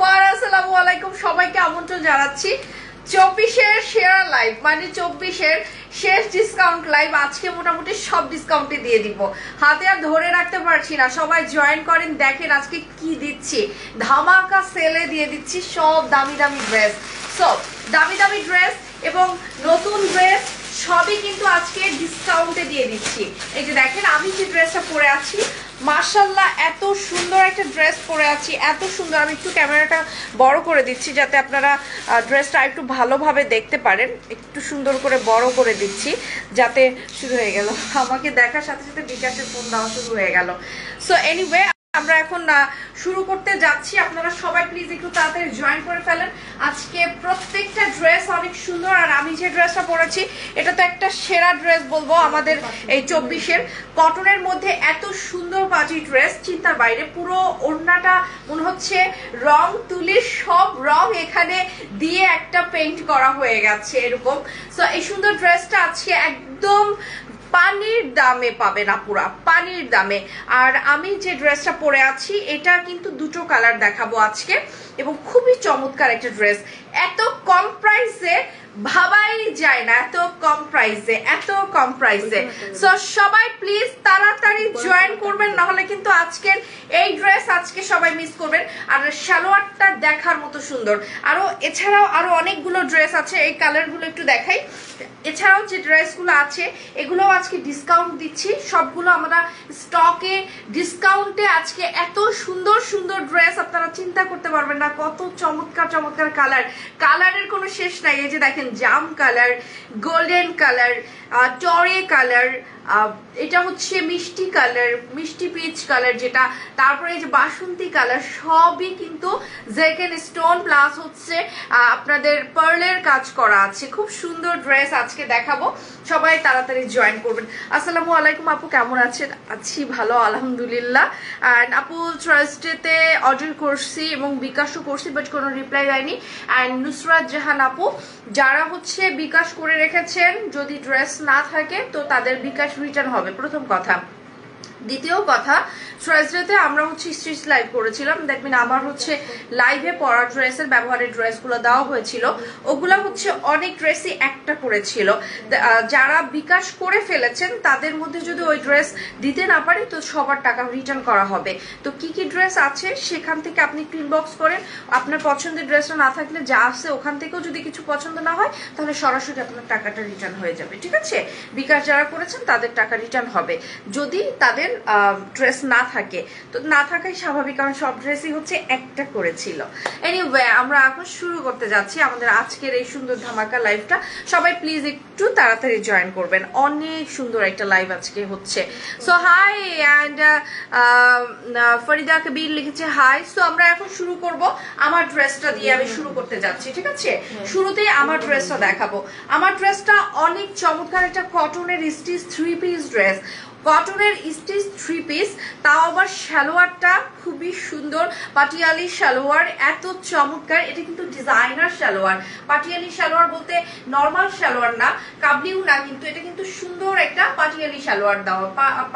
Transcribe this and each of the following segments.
আসসালামু আলাইকুম, সবাইকে আমন্ত্রণ জানাচ্ছি 24-এর সেরা লাইভ, মানে 24-এর শেষ ডিসকাউন্ট লাইভ। আজকে মোটামুটি সব ডিসকাউন্টে দিয়ে দিব, হাতে আর ধরে রাখতে পারছি না। সবাই জয়েন করেন, দেখেন আজকে কি দিচ্ছি। ধামাকা সেলে দিয়ে দিচ্ছি সব দামি দামি ড্রেস, সব দামি দামি ড্রেস এবং নতুন ড্রেস সবই কিন্তু আজকে ডিসকাউন্টে দিয়ে দিচ্ছি। এই যে দেখেন আমি যে ড্রেসটা পরে আছি, মাশাআল্লাহ এত সুন্দর একটা ড্রেস পরে আছি, এত সুন্দর। আমি একটু ক্যামেরাটা বড় করে দিচ্ছি যাতে আপনারা ড্রেসটা একটু ভালোভাবে দেখতে পারেন। একটু সুন্দর করে বড় করে দিচ্ছি যাতে শুরু হয়ে গেল, আমাকে দেখার সাথে সাথে বিকাশের ফোন দেওয়া শুরু হয়ে গেল। সো এনিওয়ে আমরা এখন শুরু করতে যাচ্ছি। আপনারা সবাই প্লিজ একটু তাড়াতাড়ি জয়েন করে ফেলেন। আজকে প্রত্যেকটা ড্রেস অনেক সুন্দর, আর আমি যে ড্রেসটা পরেছি এটা তো একটা সেরা ড্রেস বলবো আমাদের এই 24-এর। কটনের মধ্যে এত সুন্দর পার্টি ড্রেস চিন্তার বাইরে। পুরো ওড়নাটা মনে হচ্ছে রং তুলি, সব রং এখানে দিয়ে একটা পেইন্ট করা হয়ে গেছে এরকম। সো এই সুন্দর ড্রেসটা আজকে একদম পানির দামে পাবে না, পুরা পানির দামে। আর আমি যে ড্রেসটা পরে আছি এটা কিন্তু দুটো কালার দেখাবো আজকে, এবং খুবই চমৎকার একটা ড্রেস। এত কম প্রাইসে ভাবাই যায় না, এত কম প্রাইসে, এত কম প্রাইসে। সো সবাই প্লিজ তাড়াতাড়ি জয়েন করবেন, নাহলে কিন্তু আজকের এই ড্রেস আজকে সবাই মিস করবেন। আর সালোয়ারটা দেখার মতো সুন্দর। আরো এছাড়াও আরো অনেকগুলো ড্রেস আছে, এই কালারগুলো একটু দেখাই। এছাড়াও যে ড্রেসগুলো আছে এগুলো আজকে ডিসকাউন্ট দিচ্ছি, সবগুলো আমরা স্টকে ডিসকাউন্টে আজকে। এত সুন্দর সুন্দর ড্রেস আপনারা চিন্তা করতে পারবেন না, কত চমৎকার চমৎকার কালার, কালারের কোনো শেষ নাই। এই যে দেখেন জাম কালার, গোল্ডেন কালার, টরে কালার, এটা হচ্ছে মিষ্টি কালার, মিষ্টি পিচ কালার যেটা, তারপরে এই যে বাসন্তী কালার, সবই কিন্তু জেকেন স্টোন প্লাস হচ্ছে আপনাদের পার্লের কাজ করা আছে। খুব সুন্দর ড্রেস আজকে দেখাবো, সবাই তাড়াতাড়ি জয়েন করবেন। আসসালামু আলাইকুম আপু, কেমন আছেন? আছি ভালো আলহামদুলিল্লাহ। অ্যান্ড আপু ট্রাস্টেতে অর্ডার করছি এবং বিকাশও করছি, বাট কোনো রিপ্লাই দেয়নি। অ্যান্ড নুসরাত জাহান আপু, যারা হচ্ছে বিকাশ করে রেখেছেন, যদি ড্রেস না থাকে তো তাদের বিকাশ রিটার্ন হবে, প্রথম কথা। দ্বিতীয় কথা, ট্রাস্টেতে আমরা হচ্ছে স্ট্রিচ লাইভ করেছিলাম, দেখবেন আমার হচ্ছে লাইভে পরা ড্রেসের ব্যবহারের ড্রেসগুলো দেওয়া হয়েছিল, ওগুলা হচ্ছে অনেক ড্রেসই একটা করেছিল। যারা বিকাশ করে ফেলেছেন তাদের মধ্যে যদি ওই ড্রেস দিতে না পারে তো সবার টাকা রিটার্ন করা হবে। তো কি কি ড্রেস আছে সেখান থেকে আপনি একটু ইনবক্স করেন। আপনার পছন্দের ড্রেসটা না থাকলে যা আছে ওখান থেকেও যদি কিছু পছন্দ না হয় তাহলে সরাসরি আপনার টাকাটা রিটার্ন হয়ে যাবে, ঠিক আছে? বিকাশ যারা করেছেন তাদের টাকা রিটার্ন হবে, যদি তাদের ড্রেস না থাকে। তো না থাকাই স্বাভাবিক, কারণ সব ড্রেসই হচ্ছে একটা করেছিল। এনিওয়ে আমরা এখন শুরু করতে যাচ্ছি আমাদের আজকের এই সুন্দর ধামাকা লাইভটা। সবাই প্লিজ একটু তাড়াতাড়ি জয়েন করবেন, অনেক সুন্দর একটা লাইভ আজকে হচ্ছে। সো হাই, অ্যান্ড ফরিদা কবির লিখেছে হাই। সো আমরা এখন শুরু করব, আমার ড্রেসটা দিয়ে আমি শুরু করতে যাচ্ছি, ঠিক আছে? শুরুতেই আমার ড্রেসটা দেখাবো। আমার ড্রেসটা অনেক চমৎকার একটা কটনের স্টিচ 3 পিস ড্রেস, কটনের স্টিচ 3 পিস, তাও আবার সালোয়ারটা খুবই সুন্দর, পাটিয়ালি সালোয়ার, এত চমৎকার। এটা কিন্তু ডিজাইনার সালোয়ার, পাটিয়ালি সালোয়ার বলতে নর্মাল সালোয়ার না, কাবলিও না, কিন্তু এটা কিন্তু সুন্দর একটা পাটিয়ালি সালোয়ার দেওয়া,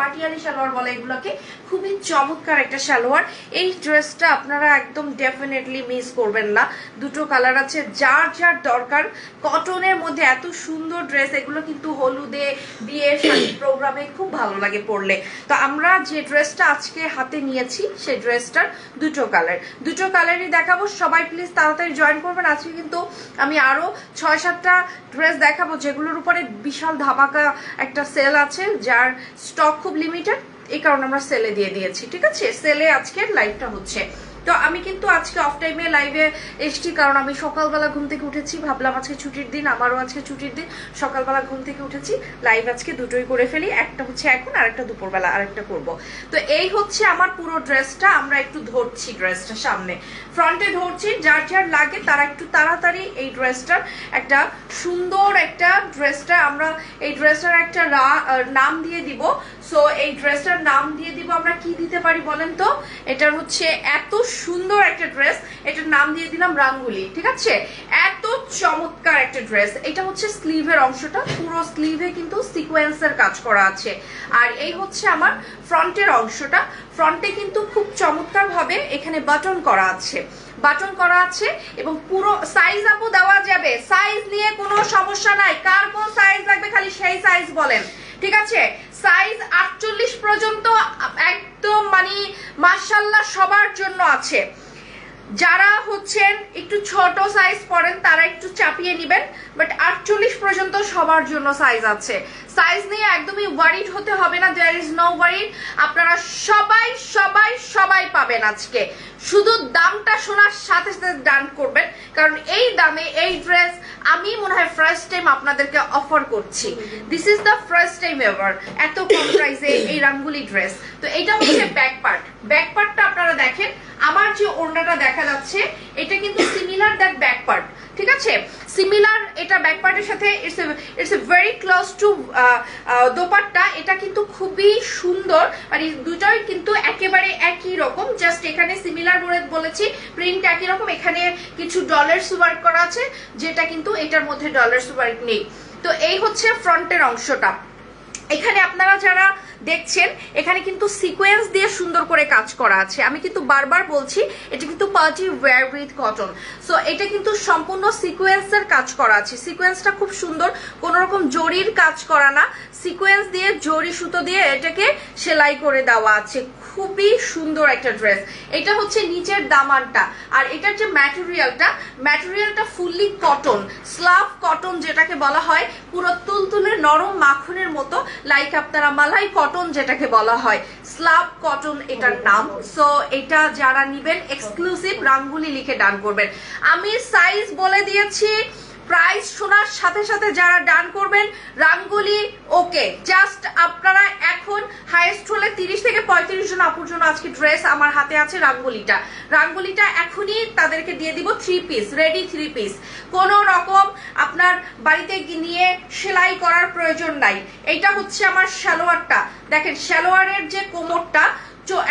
পাটিয়ালি সালোয়ার বলে এগুলোকে। খুবই চমৎকার একটা সালোয়ার। এই ড্রেসটা আপনারা একদম ডেফিনেটলি মিস করবেন না। দুটো কালার আছে, যার যার দরকার। কটনের মধ্যে এত সুন্দর ড্রেস, এগুলো কিন্তু হলুদে, বিয়ে, শাদী প্রোগ্রামে খুব ভালো লাগে পরলে। তো আমরা যে ড্রেসটা আজকে হাতে নিয়েছি সেই ড্রেসটার দুটো কালার, দুটো কালারই দেখাবো। সবাই প্লিজ তাড়াতাড়ি জয়েন করবেন। আজকে কিন্তু আমি আরো 6-7টা ড্রেস দেখাবো যেগুলোর উপরে বিশাল ধামাকা একটা সেল আছে, যার স্টক খুব লিমিটেড, এই কারণে আমরা সেলে দিয়ে দিয়েছি, ঠিক আছে? সেলে আজকে লাইভটা হচ্ছে। তো আমি কিন্তু আজকে অফ টাইমে লাইভে এসছি, কারণ আমি সকালবেলা ঘুম থেকে উঠেছি, ভাবলাম আজকে ছুটির দিন, আমারও আজকে ছুটির দিন। সকালবেলা ঘুম থেকে উঠেছি, লাইভ আজকে দুটোই করে ফেলি, একটা হচ্ছে এখন, আরেকটা দুপুরবেলা আরেকটা করব। তো এই হচ্ছে আমার পুরো ড্রেসটা। আমরা একটু ধরছি ড্রেসটা সামনে, ফ্রন্টে ধরছি, যার যার লাগে তারা একটু তাড়াতাড়ি এই ড্রেসটার একটা সুন্দর একটা ড্রেসটা, আমরা এই ড্রেসটার একটা নাম দিয়ে দিব। সো এই ড্রেসটার নাম দিয়ে দিব আমরা, কি দিতে পারি বলেন তো? এটার হচ্ছে এত সুন্দর একটা ড্রেস, এটার নাম দিয়ে দিলাম রাঙ্গুলি, ঠিক আছে? এত চমৎকার একটা ড্রেস। এটা হচ্ছে স্লিভের অংশটা, পুরো স্লিভে কিন্তু সিকোয়েন্সের কাজ করা আছে। আর এই হচ্ছে আমার ফ্রন্টের অংশটা, ফ্রন্টে কিন্তু খুব চমৎকার ভাবে এখানে বাটন করা আছে। বাটন করা আছে এবং পুরো সাইজ আপু দেওয়া যাবে, সাইজ নিয়ে কোনো সমস্যা নাই। কার কোন সাইজ লাগবে খালি সেই সাইজ বলেন, ঠিক আছে? সাইজ 48 পর্যন্ত একদম মানে মাশাআল্লাহ সবার জন্য আছে। যারা হচ্ছেন একটু ছোট সাইজ পরেন তারা একটু চাপিয়ে নেবেন, বাট 48 পর্যন্ত সবার জন্য সাইজ আছে। সাইজ নিয়ে একদমই ওয়ারিড হতে হবে না, দেয়ার ইজ নো ওয়ারিড। আপনারা সবাই সবাই সবাই পাবেন আজকে। শুধু দামটা শোনার সাথে সাথে ডান করবেন, কারণ এই দামে এই ড্রেস আমি মনে হয় ফার্স্ট টাইম আপনাদেরকে অফার করছি। This is the first time ever এত কম প্রাইসে এই রাঙ্গুলি ড্রেস। তো এটা হচ্ছে ব্যাক পার্ট। ব্যাক পার্টটা আপনারা দেখেন, আমার যে ওড়নাটা দেখা যাচ্ছে এটা কিন্তু সিমিলার দ্যাট ব্যাক পার্ট, ঠিক আছে? সিমিলার এটা ব্যাক পার্টের সাথে it's a very close two dupatta. এটা কিন্তু খুবই সুন্দর, মানে দুটোই কিন্তু একেবারে একই রকম, জাস্ট এখানে সিমিলার বলেছি, প্রিন্ট একই রকম, এখানে কিছু ডলার্স ওয়ার্ক করা আছে যেটা কিন্তু এটার মধ্যে ডলার্স ওয়ার্ক নেই। তো এই হচ্ছে ফ্রন্টের অংশটা। এখানে আপনারা যারা দেখছেন এখানে কিন্তু সিকোয়েন্স দিয়ে সুন্দর করে কাজ করা আছে। আমি কিন্তু বারবার বলছি এটা কিন্তু party wear with cotton. So এটা কিন্তু সম্পূর্ণ সিকোয়েন্সের কাজ করা আছে। সিকোয়েন্সটা খুব সুন্দর, কোনো রকম জরির কাজ করা না, সিকোয়েন্স দিয়ে জরি সুতো দিয়ে এটাকে সেলাই করে দেওয়া আছে। খুবই সুন্দর একটা ড্রেস। এটা হচ্ছে নিচের দামানটা, আর এটার যে ম্যাটেরিয়ালটা ফুললি কটন, স্লাভ কটন যেটাকে বলা হয়, পুরো তুলতুলে নরম মাখনের মতো, লাইক আপনারা মালাই কটন যেটাকে বলা হয়, স্লাভ কটন এটার নাম। সো এটা যারা নিবেন এক্সক্লুসিভ রাঙ্গুলি লিখে ডান করবেন। আমি সাইজ বলে দিয়েছি, প্রাইস শোনার সাথে সাথে যারা ডান করবেন রাঙ্গুলি ওকে। জাস্ট আপনারা এখন হাইয়েস্ট হলে 30 থেকে 35 জন আপুর জন্য আজকে ড্রেস আমার হাতে আছে। রাঙ্গুলিটা এখনই তাদেরকে দিয়ে দিব 3 পিস, রেডি 3 পিস। কোনো রকম আপনার বাড়িতে নিয়ে সেলাই করার প্রয়োজন নাই। এটা হচ্ছে আমার সালোয়ারটা, দেখেন সালোয়ারের যে কোমরটা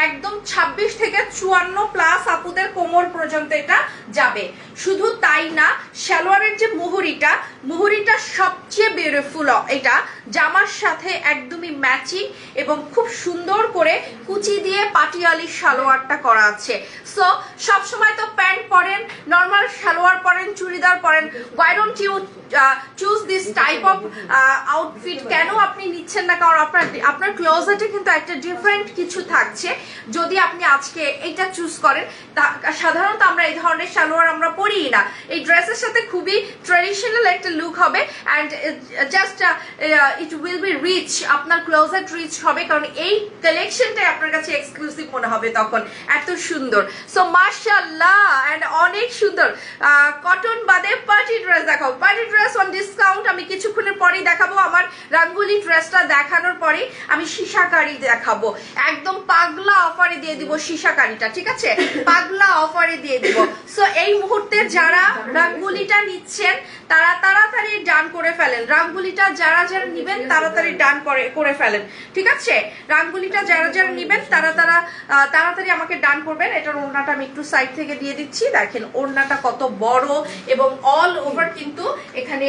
একদম 26 থেকে 54 প্লাস আপুদের কোমর পর্যন্ত এটা যাবে। শুধু তাই না, সালোয়ারের যে মুহুরিটা সবচেয়ে বিউটিফুল। এটা জামার সাথে একদমই ম্যাচিং এবং খুব সুন্দর করে কুচি দিয়ে পাটিয়ালি সালোয়ারটা করা আছে। সো সবসময় তো প্যান্ট পরেন, নর্মাল সালোয়ার পরেন, চুড়িদার পরেন, why don't you choose this type of outfit? কেন আপনি নিচ্ছেন না? কারণ আপনার ক্লোজেটে কিন্তু একটা ডিফারেন্ট কিছু থাকছে যদি আপনি আজকে এইটা চুজ করেন। সাধারণত আমরা এই ধরনের সালোয়ার আমরা পরি না। এই ড্রেসের সাথে খুবই ট্রেডিশনাল একটা লুক হবে, and just it will be rich, আপনার ক্লোজেট রিচ হবে, কারণ এই কালেকশনটাই আপনার কাছে এক্সক্লুসিভ মনে হবে তখন, এত সুন্দর। সো মাশাআল্লাহ, অ্যান্ড অনেক সুন্দর। কটন বাদে পার্টি ড্রেস দেখাবো, পার্টি ড্রেস অন ডিসকাউন্ট আমি কিছুক্ষণের পরেই দেখাবো। আমার রাঙ্গুলি ড্রেসটা দেখানোর পরে আমি সীসাকারি দেখাবো, একদম পাগলা অফারে দিয়ে দিব সীসাকারিটা, ঠিক আছে? পাগলা অফারে দিয়ে দিব। সো এই মুহূর্তে যারা রাঙ্গুলিটা নিচ্ছেন তারা তাড়াতাড়ি ডান করে ফেলেন। রাঙ্গুলিটা যারা যারা নিবেন তাড়াতাড়ি ডান করে ফেলেন, ঠিক আছে? রাঙ্গুলিটা যারা যারা নিবেন তাড়াতাড়ি আমাকে ডান করবেন। এটার ওড়নাটা আমি একটু সাইড থেকে দিয়ে দিচ্ছি। দেখেন ওড়নাটা কত বড় এবং অল ওভার কিন্তু এখানে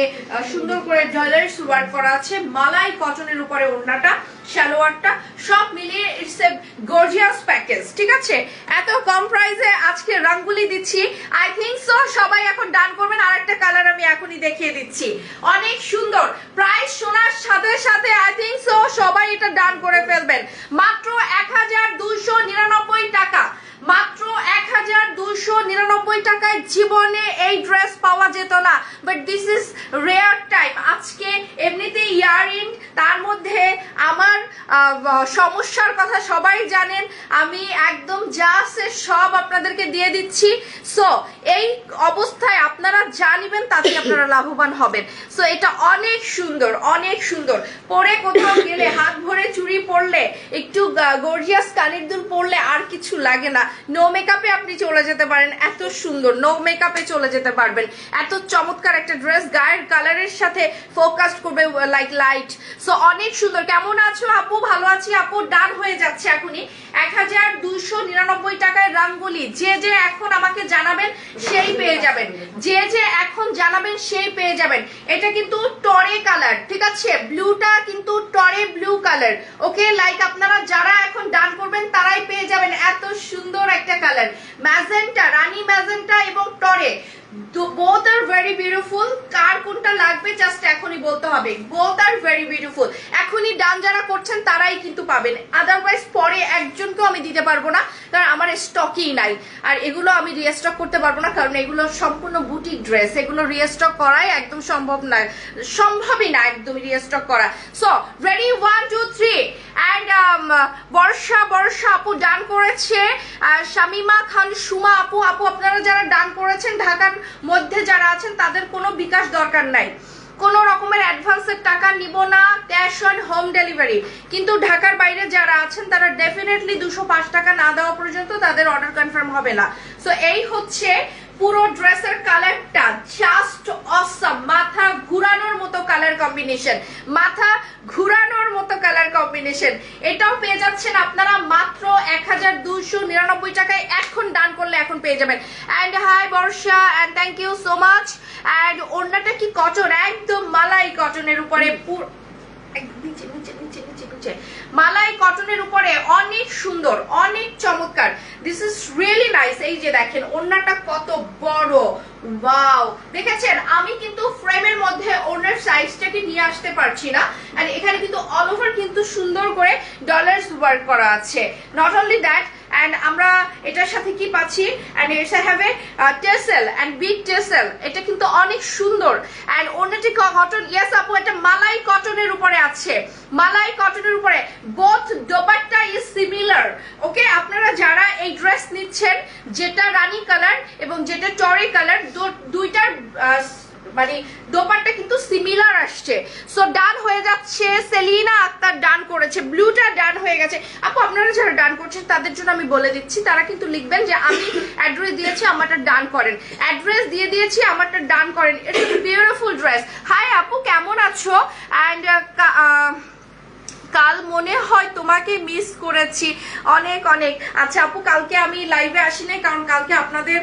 সুন্দর করে জুয়েলারি ওয়ার্ক করা আছে, মালাই কটনের উপরে ওড়নাটা, সালোয়ারটা, সব মিলিয়ে ইটস এ গর্জিয়াস প্যাকেজ, ঠিক আছে? এত কম প্রাইসে আজকে রাঙ্গুলি দিচ্ছি। আই থিংক সো সবাই এখন ডান করবেন। আর একটা কালার আমি এখনই দেখিয়ে দিচ্ছি, অনেক সুন্দর। প্রাইস শোনার সাথে সাথে আই থিংক সো সবাই এটা ডান করে ফেলবেন। মাত্র 1299 টাকা, মাত্র 1299 টাকায় জীবনে এই ড্রেস পাওয়া যেত না, but this is rare time. আজকে এমনিতে ইয়ার এন্ড, তার মধ্যে আমার সমস্যার কথা সবাই জানেন, আমি একদম যা আছে সব আপনাদেরকে দিয়ে দিচ্ছি। সো এই অবস্থায় আপনারা যা নিবেন তাতে আপনারা লাভবান হবেন। সো এটা অনেক সুন্দর, অনেক সুন্দর। পরে কোথাও গেলে হাত ভরে চুড়ি পরলে, একটু গর্জিয়াস কানের দুল পরলে আর কিছু লাগে না। নো মেকআপে আপনি চলে যেতে পারেন, এত সুন্দর। নো মেকআপে চলে যেতে পারবেন, এত চমৎকার একটা ড্রেস, গায়ের কালারের সাথে ফোকাস করবে লাইক লাইট। সো অনেক সুন্দর। কেমন আছো আপু? ভালো আছি আপু, ডান হয়ে যাচ্ছে এখনই। 1299 টাকায় রাঙ্গুলি। যে যে এখন আমাকে জানাবেন সেই পেয়ে যাবেন, যে যে এখন জানাবেন সেই পেয়ে যাবেন। এটা এটা কিন্তু টরে কালার, ঠিক আছে, ব্লুটা কিন্তু টরে ব্লু কালার। ওকে, লাইক আপনারা যারা এখন ডান করবেন তারাই পেয়ে যাবেন এত সুন্দর একটা কালার, ম্যাজেন্টা, রানী ম্যাজেন্টা এবং টরে। both are very beautiful। কার কোনটা লাগবে জাস্ট এখনই বলতে হবে। both are very beautiful। এখনই ডান যারা করছেন তারাই কিন্তু পাবেন, আদারওয়াইজ পরে একজনকেও আমি দিতে পারবো না, কারণ আমার স্টকই নাই। আর এগুলো আমি রিস্টক করতে পারবো না, কারণ এগুলো সম্পূর্ণ বুটিক ড্রেস, এগুলো রিস্টক করাই একদম সম্ভবই না একদমই রিস্টক করা। সো রেডি, 1 2 3 এন্ড বর্ষা আপু ডান করেছে, শামিমা খান, সুমা আপু আপনারা যারা ডান করেছেন ঢাকার মধ্যে যারা আছেন তাদের কোনো বিকাশ দরকার নাই, কোনো রকমের অ্যাডভান্সের টাকা নিব না, ক্যাশ অন হোম ডেলিভারি। কিন্তু ঢাকার বাইরে যারা আছেন তারা ডেফিনেটলি 205 টাকা না দেওয়া পর্যন্ত তাদের অর্ডার কনফার্ম হবে না। সো এই হচ্ছে পুরো ড্রেসের কালারটা, জাস্ট অসম, মাথা ঘুরানোর মতো কালার কম্বিনেশন, মাথা ঘুরানোর মতো কালার কম্বিনেশন। এটাও পেয়ে যাচ্ছেন আপনারা মাত্র 1299 টাকায়, এখন ডান করলে এখন পেয়ে যাবেন। And hi Barsha, and thank you so much. And ওড়নাটা কি কটন, একদম মালাই কটনের উপরে, মালাই কটনের উপরে, অনেক সুন্দর, অনেক চমৎকার, দিস ইজ রিয়েলি নাইস। এই যে দেখেন ওড়নাটা কত বড়, ওয়াও, দেখেছেন? আমি কিন্তু ফ্রেমের মধ্যে ওড়নার সাইজটাকে নিয়ে আসতে পারছি না, আর এখানে কিন্তু অল ওভার কিন্তু সুন্দর করে ডলার্স ওয়ার্ক করা আছে। নট অনলি দ্যাট, and আমরা এটার সাথে কি পাচ্ছি, and it's have a tassel and big tassel, এটা কিন্তু অনেক সুন্দর। and ওড়নাটি কটন, ইয়েস আপু এটা মালাই কটনের উপরে আছে, মালাই কটনের উপরে, both দোপাট্টা is similar। ওকে, আপনারা যারা এই ড্রেস নিচ্ছেন, যেটা রানী কালার এবং যেটা টরে কালার, দুইটার মানে দোপাট্টা কিন্তু সিমিলার আসছে। সো ডান হয়ে যাচ্ছে, সেলিনা আক্তার ডান করেছে, ব্লুটা ডান হয়ে গেছে। আপু আপনারা যারা ডান করছেন তাদের জন্য আমি বলে দিচ্ছি, তারা কিন্তু লিখবেন যে আমি অ্যাড্রেস দিয়েছি আমারটা ডান করেন, অ্যাড্রেস দিয়ে দিয়েছি আমারটা ডান করেন। It's a beautiful dress. Hi আপু কেমন আছো? অ্যান্ড কাল মনে হয় তোমাকে মিস করেছি অনেক অনেক। আচ্ছা আপু, কালকে আমি লাইভে আসি নাই, কারণ কালকে আপনাদের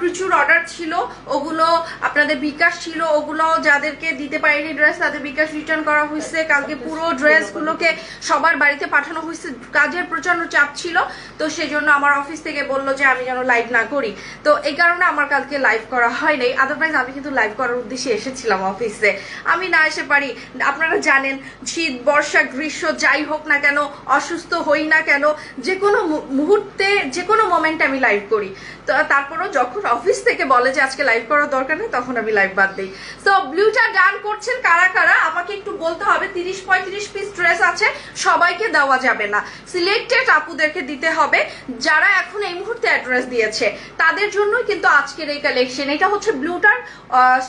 প্রচুর অর্ডার ছিল, ওগুলো আপনাদের বিকাশ ছিল, ওগুলো যাদেরকে দিতে পারিনি ড্রেস তাদের বিকাশ রিটার্ন করা হয়েছে। কালকে পুরো ড্রেসগুলোকে সবার বাড়িতে পাঠানো হয়েছে, কাজের প্রচন্ড চাপ ছিল, তো সেই জন্য আমার অফিস থেকে বললো যে আমি যেন লাইভ না করি, তো এই কারণে আমার কালকে লাইভ করা হয় নাই। আদারওয়াইজ আমি কিন্তু লাইভ করার উদ্দেশ্যে এসেছিলাম অফিসে, আমি না এসে পারি। আপনারা জানেন শীত বর্ষা গ্রীষ্ম যাই হোক না কেন, অসুস্থ হই না কেন, যে কোনো মুহূর্তে যে কোনো মোমেন্টে আমি লাইভ করি। তো তারপরও যখন অফিস থেকে বলে যে আজকে লাইভ করার দরকার নেই, তখন আমি লাইভ বাদ দিই। সো ব্লুটা ডান করছেন কারা কারা আমাকে একটু বলতে হবে। 30-35 পিস ড্রেস আছে, সবাইকে দেওয়া যাবে না, সিলেক্টেড আপুদেরকে দিতে হবে, যারা এখন এই মুহূর্তে অ্যাড্রেস দিয়েছে তাদের জন্যই কিন্তু আজকের এই কালেকশন। এটা হচ্ছে ব্লুটার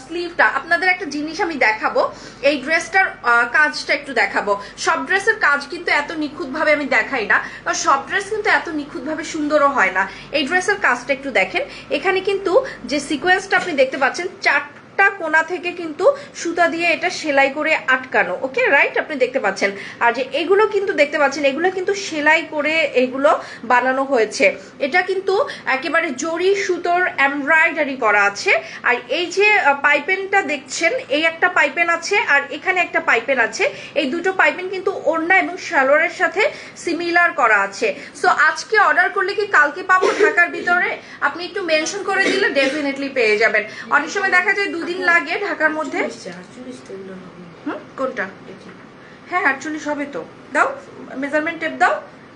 স্লিভটা। আপনাদের একটা জিনিস আমি দেখাবো, এই ড্রেসটার কাজটা একটু দেখাবো। সব ড্রেসের কাজ কিন্তু এত নিখুঁত ভাবে আমি দেখাই না, কারণ সব ড্রেস কিন্তু এত নিখুঁত ভাবে সুন্দরও হয় না। এই ড্রেসের কাজটা একটু দেখেন, এখানে কিন্তু যে সিকোয়েন্সটা আপনি দেখতে পাচ্ছেন, চারটা কোনা থেকে কিন্তু সুতা দিয়ে এটা সেলাই করে আটকানো। ওকে রাইট, আপনি দেখতে পাচ্ছেন। আর যে এগুলো কিন্তু দেখতে পাচ্ছেন, এগুলো কিন্তু সেলাই করে এগুলো বানানো হয়েছে। এটা কিন্তু একেবারে জরি সুতোর এমব্রয়ডারি করা আছে। আর এই যে পাইপেনটা দেখছেন, এই একটা পাইপেন আছে আর এখানে একটা পাইপেন আছে, এই দুটো পাইপেন কিন্তু ওড়না এবং সালোয়ারের সাথে সিমিলার করা আছে। সো আজকে অর্ডার করলে কি কালকে পাবো ঢাকার ভিতরে? আপনি একটু মেনশন করে দিলে ডেফিনেটলি পেয়ে যাবেন। অনেক সময় দেখা যায় দুদিন লাগে ঢাকার মধ্যে। কোনটা? হ্যাঁ 48 হবে তো, দাও মেজারমেন্ট টেপ দাও।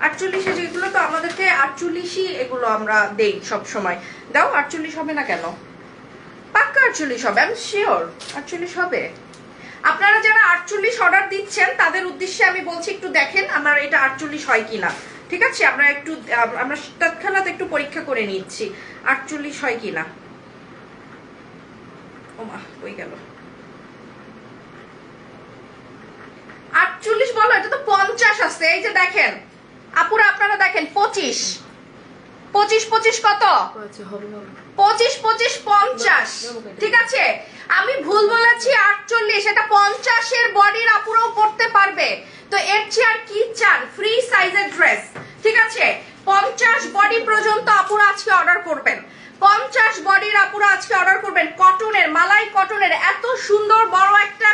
48 যেগুলো তো আমাদেরকে 48ই এগুলো আমরা দেই সব সময়। দাও 48 হবে না কেন? পাক্কা 48 হবে, আমি শিওর 48 হবে। আপনারা যারা 48 অর্ডার দিচ্ছেন তাদের উদ্দেশ্যে আমি বলছি একটু দেখেন আমার এটা 48 হয় কিনা, ঠিক আছে? আমরা তৎক্ষণাৎ একটু পরীক্ষা করে নিচ্ছি 48 হয় কিনা। ওমা কই গেল? 48 বলো, এটা তো 50 আছে। এই যে দেখেন আপুরা, আপনারা দেখেন 25 কত? 25 50, ঠিক আছে? আমি ভুল বলেছি 48, এটা 50-এর বডির আপুরাও পড়তে পারবে। তো এর চেয়ে আর কি চান? ফ্রি সাইজের ড্রেস, ঠিক আছে? 50 বডি পর্যন্ত আপুরা আজকে অর্ডার করবেন, 50 বডির আপুরা আজকে অর্ডার করবেন। কটনের, মালাই কটনের এত সুন্দর বড় একটা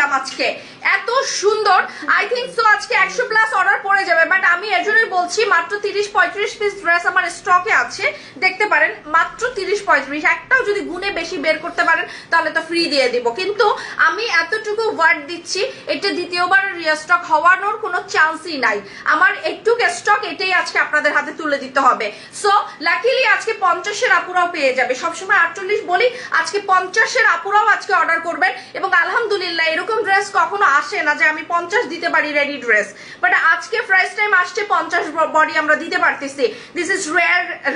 দিলাম আজকে, এত সুন্দর। আই থিঙ্ক সো আজকে 100+ অর্ডার পড়ে যাবে, বাট আমি এর জন্যই বলছি মাত্র 30-35 পিস ড্রেস আমার স্টকে আছে, দেখতে পারেন মাত্র 30-35। একটাও যদি গুনে বেশি বের করতে পারেন তাহলে তো ফ্রি দিয়ে দিব, কিন্তু আমি এতটুকু ওয়ার্ড দিচ্ছি, এটা দ্বিতীয়বার রিস্টক হওয়ানোর কোনো চান্সই নাই। আমার একটু স্টক এটাই আজকে আপনাদের হাতে তুলে দিতে হবে। সো লাকিলি আজকে 50-এর আপুরাও পেয়ে যাবে, সবসময় 48 বলি, আজকে 50-এর আপুরাও আজকে অর্ডার করবেন। এবং আলহামদুলিল্লাহ এরকম ড্রেস কখনো আসে না যে আমি 50 দিতে পারি রেডি ড্রেস, বাট আজকে ফার্স্ট টাইম আসছে 50 বডি আমরা দিতে পারতেছি। This is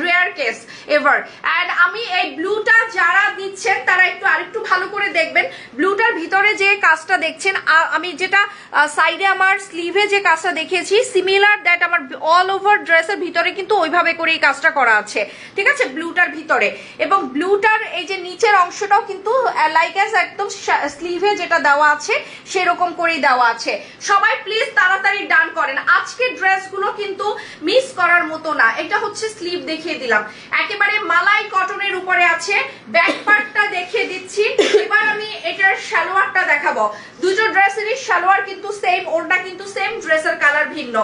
rare case ever. And আমি এই ব্লুটা যারা দিচ্ছেন তারা একটু আরেকটু ভালো করে দেখবেন। ব্লুটার ভিতরে যে কাজটা দেখছেন, আমি যেটা সাইডে আমার স্লিভে যে কাজটা দেখিয়েছি, সিমিলার দ্যাট আমার অল ওভার ড্রেসের ভিতরে কিন্তু ওইভাবে করে এই কাজটা করা আছে, ঠিক আছে, ব্লুটার ভিতরে। এবং ব্লুটার এই যে নিচের অংশটাও কিন্তু লাইক অ্যাজ একদম স্লিভে যেটা দেওয়া আছে সেরকম করেই দেওয়া আছে। সবাই প্লিজ তাড়াতাড়ি ডান করেন, আজকে ড্রেসগুলো কিন্তু মিস করার মতো না। এটা হচ্ছে স্লিভ দেখিয়ে দিলাম, একেবারে মালাই কটনের উপরে আছে। ব্যাক পার্টটা দেখিয়ে দিচ্ছি। এবার আমি এটার সালোয়ারটা দেখাবো। দুটো ড্রেসেরই সালোয়ার কিন্তু সেম, ওড়না কিন্তু সেম, ড্রেসের কালার ভিন্ন।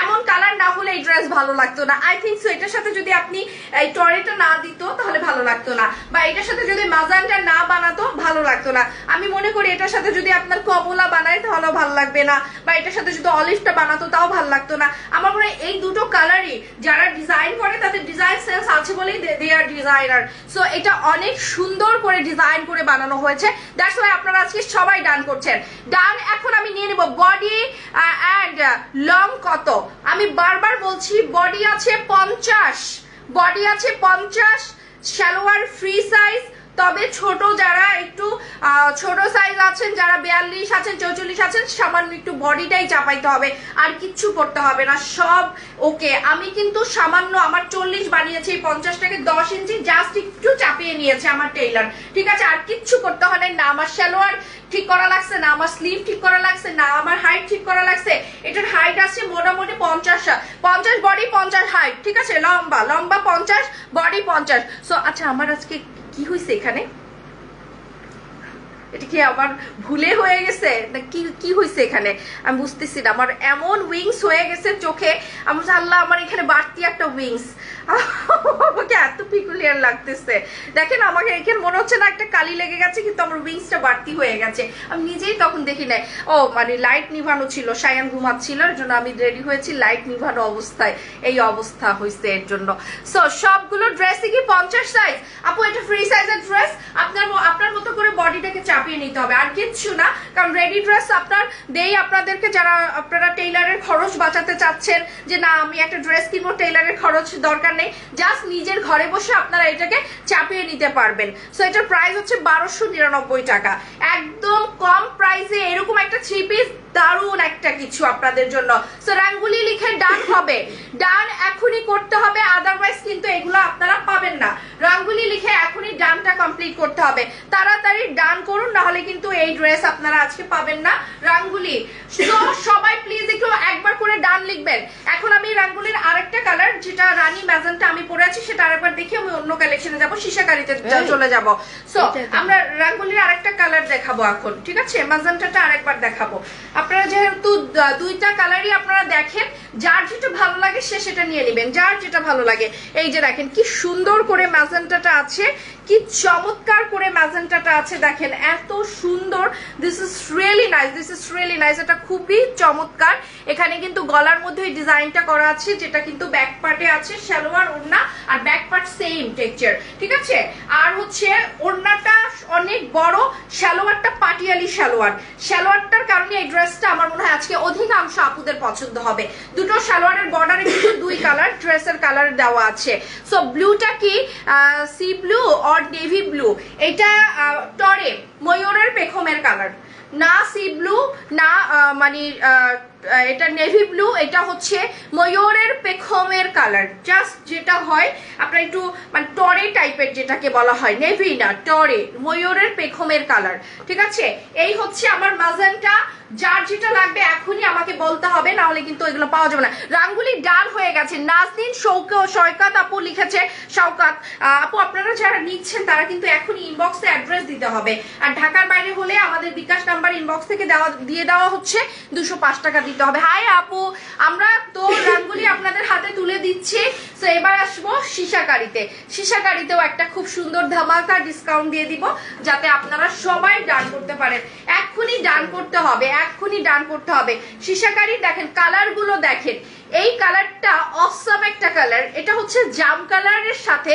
এমন কালার না হলে এই ড্রেস ভালো লাগতো না। আই থিঙ্ক সো এটার সাথে যদি আপনি এই টরেটা না দিত তাহলে ভালো লাগতো না, বা এটার সাথে যদি মাজানটা না বানাতো ভালো লাগতো না। আমি মনে করি এটার সাথে যদি আপনার কমলা বানায় তাহলেও ভালো লাগবে না, বা এটার সাথে যদি অলিভটা বানাতো তাও ভালো লাগতো না। আমার মনে হয় এই দুটো কালারই যারা ডিজাইন করে তাদের ডিজাইন সেন্স আছে বলেই দে আর ডিজাইনার। সো এটা অনেক সুন্দর করে ডিজাইন করে বানানো হয়েছে, দ্যাটস ওয়াই আপনারা আজকে সবাই ডান করছেন। ডান। এখন আমি নিয়ে নেব বডি অ্যান্ড লং কত। আমি বারবার বলছি বডি আছে 50, বডি আছে 50, সালোয়ার ফ্রি সাইজ। তবে ছোট যারা একটু ছোট সাইজ আছেন, যারা 42 আছেন, 44 আছেন, সামান্য একটু বডিটাই চাপাইতে হবে, আর কিচ্ছু করতে হবে না, সব ওকে। আমি কিন্তু সামান্য আমার 40 বানিয়েছি, 50টাকে 10 ইঞ্চি জাস্ট একটু চাপিয়ে নিয়েছে আমার টেইলার, ঠিক আছে, আর কিচ্ছু করতে হয় না। আমার সালোয়ার ঠিক করা লাগছে না, আমার স্লিভ ঠিক করা লাগছে না, আমার হাইট ঠিক করা লাগছে। এটার হাইট আছে মোটামুটি 50 বডি 50 হাইট, ঠিক আছে, লম্বা 50 বডি 50। সো আচ্ছা আমার আজকে কি হয়েছে এখানে, এটা কি আমার ভুলে হয়ে গেছে না কি হয়েছে এখানে আমি বুঝতেছি না। আমার এমন উইংস হয়ে গেছে চোখে, আমি আল্লাহ আমার এখানে বাড়তি একটা উইংস, আমাকে এত পিকুলিয়ার লাগতেছে। দেখেন আমাকে এখানে মনে হচ্ছে না একটা কালি লেগে গেছে, কিন্তু আমার উইংসটা বাড়তি হয়ে গেছে। আমি নিজেই তখন দেখি নাই, ও মানে লাইট নিভানো ছিল, সায়ান ঘুমাচ্ছিল, এর জন্য আমি রেডি হয়েছি লাইট নিভানো অবস্থায়, এই অবস্থা হয়েছে এর জন্য। সো সবগুলো ড্রেসই কি 50 সাইজ? আপু এটা ফ্রি সাইজের ড্রেস, আপনার মতো করে বডিটাকে চাপিয়ে নিতে হবে, আর কিচ্ছু না। কারণ রেডি ড্রেস আপনার দেই আপনাদেরকে, যারা আপনারা টেইলারের খরচ বাঁচাতে চাচ্ছেন, যে না আমি একটা ড্রেস কিনবো, টেইলারের খরচ দরকার নেই, জাস্ট নিজের ঘরে বসে আপনারা এটাকে চাপিয়ে নিতে পারবেন। সো এটার প্রাইস হচ্ছে 1299 টাকা, একদম কম প্রাইসে এরকম একটা 3 পিস দারুণ একটা কিছু আপনাদের জন্য। সো রাঙ্গুলি লিখে ডান হবে, ডান এখনই করতে হবে, আদারওয়াইজ কিন্তু এগুলো আপনারা পাবেন না। রাঙ্গুলি লিখে এখনই ডানটা কমপ্লিট করতে হবে, তাড়াতাড়ি ডান করুন, না হলে কিন্তু এই ড্রেস আপনারা আজকে পাবেন না। রাঙ্গুলি সবাই প্লিজ একটু একবার করে ডান লিখবেন। এখন আমি রাঙ্গুলির আরেকটা কালার, যেটা রানী ম্যাজেন্টা আমি পরে আছি, সেটা আরেকবার দেখে আমি অন্য কালেকশনে যাব, শিশাকারিতে চলে যাব। সো আমরা রাঙ্গুলির আরেকটা কালার দেখাবো এখন, ঠিক আছে, ম্যাজেন্টাটা আরেকবার দেখাবো। আপনারা যেহেতু দুইটা কালারই আপনারা দেখেন, যার যেটা ভালো লাগে সে সেটা নিয়ে নেবেন, যার যেটা ভালো লাগে। এই যে দেখেন কি সুন্দর করে ম্যাজেন্টাটা আছে, কি চমৎকার করে ম্যাজেন্টাটা আছে, দেখেন এত সুন্দর। This is really nice, this is really nice, এটা খুবই চমৎকার। এখানে কিন্তু গলার মধ্যে ডিজাইনটা করা আছে, যেটা কিন্তু ব্যাক পার্টে আছে, সালোয়ার ওড়না আর ব্যাক পার্ট সেম টেক্সচার, ঠিক আছে। আর হচ্ছে ওড়নাটা অনেক বড়, সালোয়ারটা পাটিয়ালি সালোয়ার, সালোয়ারটার কারণে এই ড্রেসটা আমার মনে হয় আজকে অধিকাংশ আপুদের পছন্দ হবে। দুটো সালোয়ারের বর্ডারে কিন্তু দুই কালার ড্রেসের কালার দেওয়া আছে। সো ব্লুটা কি C blue or navy blue, এটা টরে ময়ূরের পেখমের কালার, না সি ব্লু না মানে এটা নেভি ব্লু, এটা হচ্ছে ময়ূরের পেখমের কালার, জাস্ট যেটা হয় আপনার একটু মানে টরে টাইপের, যেটাকে বলা হয় নেভি না টরে, ময়ূরের পেখমের কালার, ঠিক আছে। এই হচ্ছে আমার মাজেন্টা। যার যেটা লাগবে এখনই আমাকে বলতে হবে, না হলে কিন্তু এগুলো পাওয়া যাবে না। রাঙ্গুলি ডান হয়ে গেছে। নাজনীন শওকাত আপু লিখেছে, শওকাত আপু আপনারা যারা নিচ্ছেন তারা কিন্তু এখনই ইনবক্সে অ্যাড্রেস দিতে হবে, আর ঢাকার বাইরে হলে আমাদের বিকাশ নাম্বার ইনবক্স থেকে দিয়ে দেওয়া হচ্ছে, 205 টাকা দিতে হবে। হাই আপু, আমরা তো রাঙ্গুলি আপনাদের হাতে তুলে দিচ্ছি। তো এবার আসবো সীসাকারিতে। সীসাকারিতেও একটা খুব সুন্দর ধামাকা ডিসকাউন্ট দিয়ে দিব, যাতে আপনারা সবাই ডান করতে পারেন। এক্ষুনি ডান করতে হবে, এক্ষুনি ডান করতে হবে। সীসাকারি দেখেন, কালার গুলো দেখেন, এই কালারটা অসম একটা কালার। এটা হচ্ছে জাম কালারের সাথে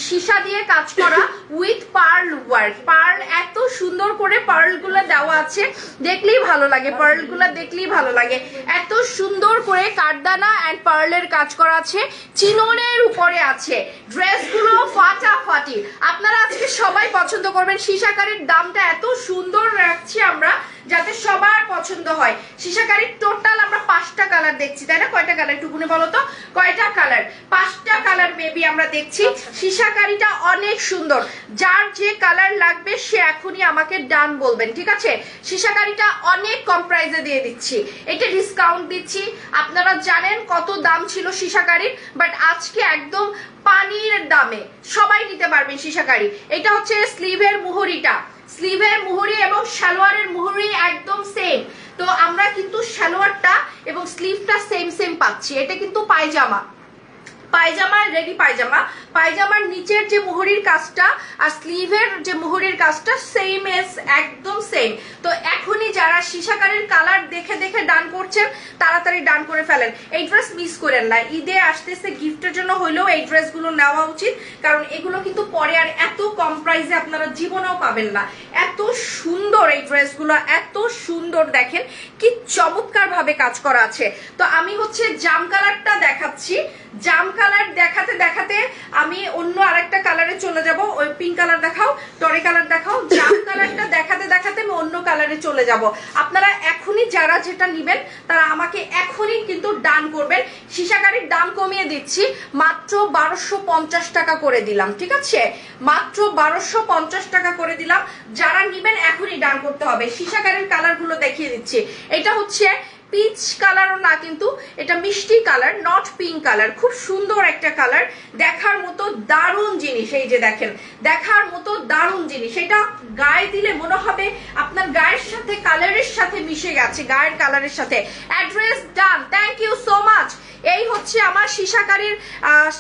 সীসা দিয়ে কাজ করা উইথ পার্ল ওয়ার্ক। পার্ল এত সুন্দর করে পার্ল গুলো দেওয়া আছে, দেখলেই ভালো লাগে, পার্ল গুলা দেখলেই ভালো লাগে। এত সুন্দর করে কাঠদানা এন্ড পার্লের কাজ করা আছে, চিননের উপরে আছে। ড্রেস গুলো ফাটাফাটি, আপনারা আজকে সবাই পছন্দ করবেন। সীসাকারির দামটা এত সুন্দর রাখছি আমরা যাতে সবার পছন্দ হয়। সীসাকারির টোটাল আমরা 5টা কালার দেখছি, তাই না? কয়টা কালার একটু গুনে বলো তো, কয়টা কালার? 5টা কালার মেবি আমরা দেখছি। সীসাকারিটা অনেক সুন্দর, যার যে কালার লাগবে সে এখনই আমাকে ডান বলবেন, ঠিক আছে? সীসাকারিটা অনেক কম প্রাইসে দিয়ে দিচ্ছি, এটা ডিসকাউন্ট দিচ্ছি। আপনারা জানেন কত দাম ছিল সীসাকারির, বাট আজকে একদম পানির দামে সবাই নিতে পারবেন সীসাকারি। এটা হচ্ছে স্লিভের মুহুরিটা, স্লিভের মুহুরি এবং সালোয়ারের মুহুরি একদম সেম। তো আমরা কিন্তু সালোয়ারটা এবং স্লিভটা সেম সেম পাচ্ছি। এটা কিন্তু পায়জামা, পায়জামা রেডি পায়জামা। পায়জামার নিচের যে মুহুরির কাজটা আর স্লিভের যে মুহুরির কাজটা সেম এস, একদম সেম। তো এখনই যারা সীসাকারির কালার দেখে দেখে ডান করছেন তাড়াতাড়ি ডান করে ফেলেন। এই ড্রেস মিস করেন না, ঈদে আসতেছে গিফটের জন্য হইলেও এই ড্রেসগুলো নেওয়া উচিত, কারণ এগুলো কিন্তু পরে আর এত কম প্রাইসে আপনারা জীবনেও পাবেন না। এত সুন্দর এই ড্রেসগুলো, এত সুন্দর, দেখেন কি চমৎকার ভাবে কাজ করা আছে। তো আমি হচ্ছে জাম কালারটা দেখাচ্ছি, জাম কালার দেখাতে দেখাতে আমি অন্য আরেকটা কালারে চলে যাব। ওই পিঙ্ক কালার দেখাও, টরে কালার দেখাও। জাম কালারটা দেখাতে দেখাতে আমি অন্য কালারে চলে যাব। আপনারা এখনই যারা যেটা নিবেন তারা আমাকে এখনই কিন্তু ডান করবেন। সীসাকারির দাম কমিয়ে দিচ্ছি, মাত্র 1250 টাকা করে দিলাম, ঠিক আছে? মাত্র 1250 টাকা করে দিলাম। যারা নিবেন এখনই ডান করতে হবে। সীসাকারির কালার গুলো দেখিয়ে দিচ্ছি। এটা হচ্ছে পিচ কালারও না, কিন্তু এটা মিষ্টি কালার, নট পিঙ্ক কালার। খুব সুন্দর একটা কালার, দেখার মতো দারুণ জিনিস। এই যে দেখেন, দেখার মতো দারুণ জিনিস। এটা গায়ে দিলে মনে হবে আপনার গায়ের সাথে কালারের সাথে মিশে গেছে, গায়ের কালারের সাথে। Address done, thank you so much. এই হচ্ছে আমার সীসাকারির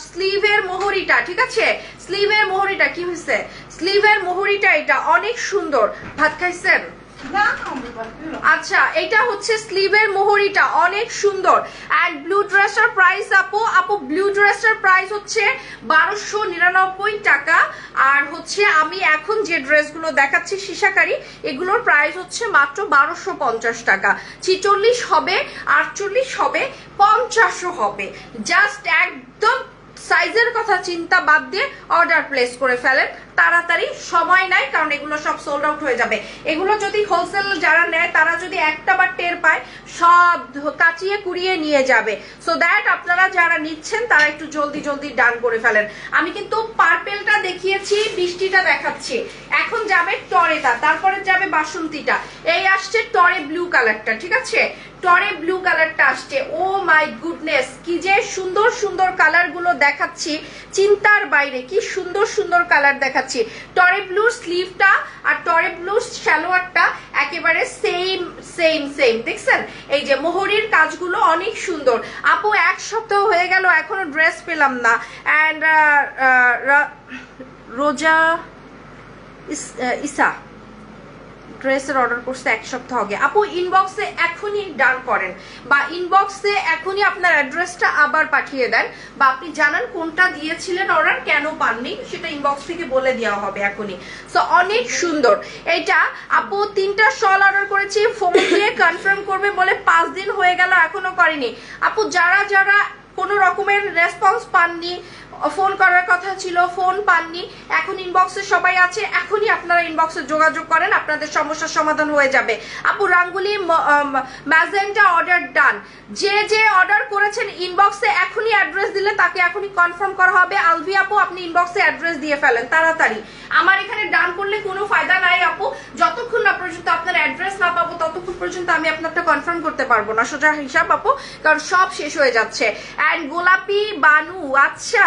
স্লিভের মোহরিটা, ঠিক আছে? স্লিভের মোহরিটা কি হয়েছে? স্লিভের মোহরিটা এটা অনেক সুন্দর। ভাত খাইছেন? আচ্ছা, এটা হচ্ছে স্লিভের মোহরিটা অনেক সুন্দর। এন্ড ব্লু ড্রেসের প্রাইস আপু ব্লু ড্রেসের প্রাইস হচ্ছে 1299 টাকা। আর হচ্ছে আমি এখন যে ড্রেসগুলো দেখাচ্ছি সীসাকারি, এগুলোর প্রাইস হচ্ছে মাত্র 1250 টাকা। 46 হবে, 48 হবে, 50 হবে। জাস্ট একদম সাইজের কথা চিন্তা বাদ দিয়ে অর্ডার প্লেস করে ফেলেন তাড়াতাড়ি, সময় নাই, কারণ এগুলো সব সোল্ড আউট হয়ে যাবে। এগুলো যদি হোলসেল যারা নেয় তারা যদি একটা বার টের পায়, সব কাচিয়ে কুড়িয়ে নিয়ে যাবে। সো দ্যাট আপনারা যারা নিচ্ছেন তারা একটু জলদি জলদি ডান করে ফেলেন। আমি কিন্তু পার্পেলটা দেখিয়েছি, বৃষ্টিটা দেখাচ্ছি। এখন যাবে টরেটা, তারপরে যাবে বাসন্তীটা। এই আসছে টরে ব্লু কালারটা, ঠিক আছে? টরে ব্লু কালারটা আসছে। ও মাই গুডনেস, কি যে সুন্দর সুন্দর কালার গুলো দেখাচ্ছি, চিন্তার বাইরে। কি সুন্দর সুন্দর কালার দেখাচ্ছি। টরে ব্লু স্লিভটা আর টরে ব্লু সালোয়ারটা একেবারে সেম সেম সেম, দেখছেন? এই যে মোহরির কাজগুলো অনেক সুন্দর। আপু 1 সপ্তাহ হয়ে গেল এখনো ড্রেস পেলাম না। এন্ড রোজা ইসা ড্রেসের অর্ডার করছে 1 সপ্তাহ আগে। আপু ইনবক্সে এখনই ডান করেন, বা ইনবক্সে এখনই আপনার অ্যাড্রেসটা আবার পাঠিয়ে দেন, বা আপনি জানান কোনটা দিয়েছিলেন অর্ডার, কেন পাননি, সেটা ইনবক্স থেকে বলে দেওয়া হবে এখনই। সো অনেক সুন্দর এটা। আপু 3টা শল অর্ডার করেছি, ফোন দিয়ে কনফার্ম করবে বলে 5 দিন হয়ে গেল এখনো করেনি। আপু যারা যারা কোনো রকমের রেসপন্স পাননি ফোন করার কথা ছিল, ফোন পাননি, এখন ইনবক্সে সবাই আছে, এখনই আপনারা ইনবক্সে যোগাযোগ করেন, আপনাদের সমস্যার সমাধান হয়ে যাবে। আপু রাঙ্গুলি ম্যাজেন্টা অর্ডার ডান, যে যে অর্ডার করেছেন ইনবক্সে এখনই অ্যাড্রেস দিলে তাকে এখনই কনফার্ম করা হবে। আলভি আপু আপনি ইনবক্সে অ্যাড্রেস দিয়ে ফেলেন তাড়াতাড়ি, আমার এখানে ডান করলে কোনো ফায়দা নাই আপু, যতক্ষণ না পর্যন্ত আপনার অ্যাড্রেস না পাবো ততক্ষণ পর্যন্ত আমি আপনারটা কনফার্ম করতে পারবো না, সোজা হিসাব আপু, কারণ সব শেষ হয়ে যাচ্ছে। অ্যান্ড গোলাপি বানু, আচ্ছা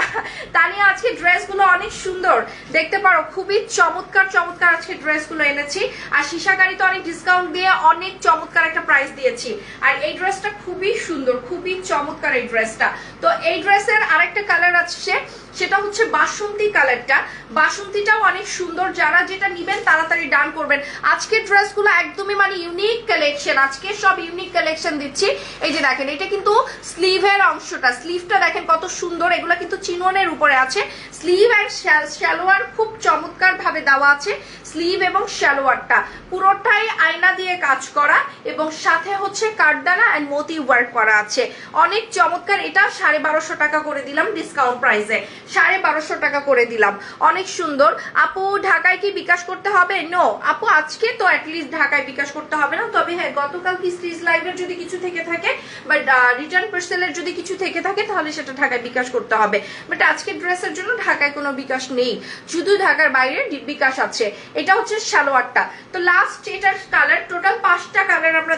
তানিয়া আজকে ড্রেসগুলো অনেক সুন্দর, দেখতে পারো খুবই চমৎকার চমৎকার আজকে ড্রেসগুলো এনেছি, আর শিশাকারি তো অনেক ডিসকাউন্ট দিয়ে অনেক চমৎকার একটা প্রাইস দিয়েছি। আর এই ড্রেসটা খুবই সুন্দর, খুবই চমৎকার এই ড্রেসটা। তো এই ড্রেসের আরেকটা কালার আছে, সেটা হচ্ছে বাসন্তী কালারটা, বাসন্তীটাও অনেক সুন্দর, যারা যেটা নিবেন তাড়াতাড়ি ডান করবেন। আজকের ড্রেসগুলো একদমই মানে ইউনিক কালেকশন, আজকে সব ইউনিক কালেকশন দিচ্ছি। এই যে দেখেন এটা কিন্তু স্লিভের অংশটা, স্লিভটা দেখেন কত সুন্দর, এগুলো কিন্তু চিননের উপরে আছে, স্লিভ এন্ড সালোয়ার খুব চমৎকার ভাবে দেওয়া আছে, স্লিভ এবং সালোয়ারটা পুরোটাই আয়না দিয়ে কাজ করা এবং সাথে হচ্ছে কাঠদানা এন্ড মতি ওয়ার্ক করা আছে, অনেক চমৎকার। এটা 1250 টাকা করে দিলাম ডিসকাউন্ট প্রাইসে, 1250 টাকা করে দিলাম, অনেক সুন্দর। আপু ঢাকায় কি বিকাশ করতে হবে? নো আপু, আজকে তো অ্যাটলিস্ট ঢাকায় বিকাশ করতে হবে না, তবে হ্যাঁ গতকাল কি স্ট্রিজ লাইভের যদি কিছু থেকে থাকে বা রিটার্ন পার্সেলের যদি কিছু থেকে থাকে তাহলে সেটা ঢাকায় বিকাশ করতে হবে, বাট আজকে ড্রেসের জন্য ঢাকায় কোনো বিকাশ নেই, শুধু ঢাকার বাইরে বিকাশ আছে। এটা হচ্ছে সালোয়ারটা। তো লাস্ট এটার কালার, টোটাল 5টা কালার আমরা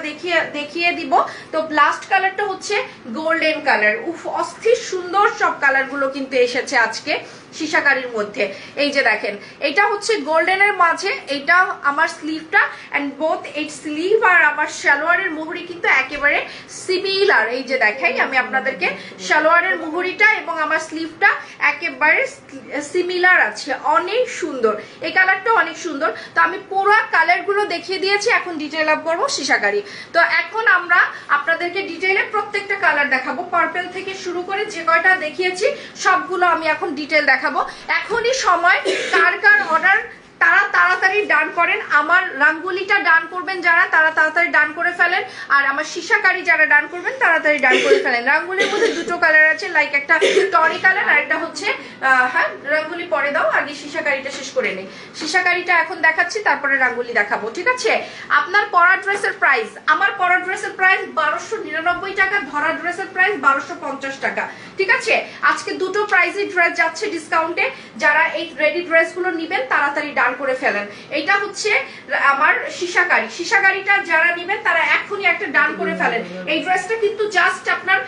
দেখিয়ে দিব। তো লাস্ট কালারটা হচ্ছে গোল্ডেন কালার, উফ অস্থির সুন্দর সব কালার গুলো কিন্তু এসেছে আজকে শিশাকারির মধ্যে। এই যে দেখেন এটা হচ্ছে গোল্ডেনের মাঝে, এটা আমার স্লিভটা এন্ড বোথ এই স্লিভ আর আমার সালোয়ারের মুহুরি কিন্তু একেবারে সিমিলার। এই যে দেখাই আমি আপনাদেরকে, সালোয়ারের মুহুরিটা এবং আমার স্লিভটা একেবারে সিমিলার আছে, অনেক সুন্দর, এই কালারটা অনেক সুন্দর। তো আমি পুরো কালার গুলো দেখিয়ে দিয়েছি, এখন ডিটেইল আপ করবো শিশাকারি। তো এখন আমরা আপনাদেরকে ডিটেইলে প্রত্যেকটা কালার দেখাবো, পার্পল থেকে শুরু করে যে কয়টা দেখিয়েছি সবগুলো আমি এখন ডিটেইল দেখাবো। এখনই সময়, কার কার অর্ডার তারা তাড়াতাড়ি ডান করেন, আমার রাঙ্গুলিটা ডান করবেন যারা তারা তাড়াতাড়ি ডান করে ফেলেন, আর আমার শিশাকারি যারা ডান করবেন তাড়াতাড়ি ডান করে ফেলেন। রাঙ্গুলির মধ্যে দুটো কালার আছে, লাইক একটা টরি কালার আর একটা হচ্ছে হ্যাঁ রাঙ্গুলি পরে দাও, আগে শিশাকারিটা শেষ করে নেই, শিশাকারিটা এখন দেখাচ্ছি তারপরে রাঙ্গুলি দেখাবো, ঠিক আছে। আপনার পরা ড্রেসের প্রাইস, আমার পরা ড্রেসের প্রাইস 1299 টাকা, ধরা ড্রেসের প্রাইস 1250 টাকা, ঠিক আছে। আজকে দুটো প্রাইসই ড্রেস যাচ্ছে ডিসকাউন্টে, যারা এই রেডি ড্রেসগুলো নিবেন তাড়াতাড়ি ডান করে ফেলেন। এটা হচ্ছে আমার শিশাকারি, শিশাকারিটা যারা নিবেন তারা এখনই একটা ডান করে ফেলেন। এই ড্রেসটা কিন্তু জাস্ট আপনার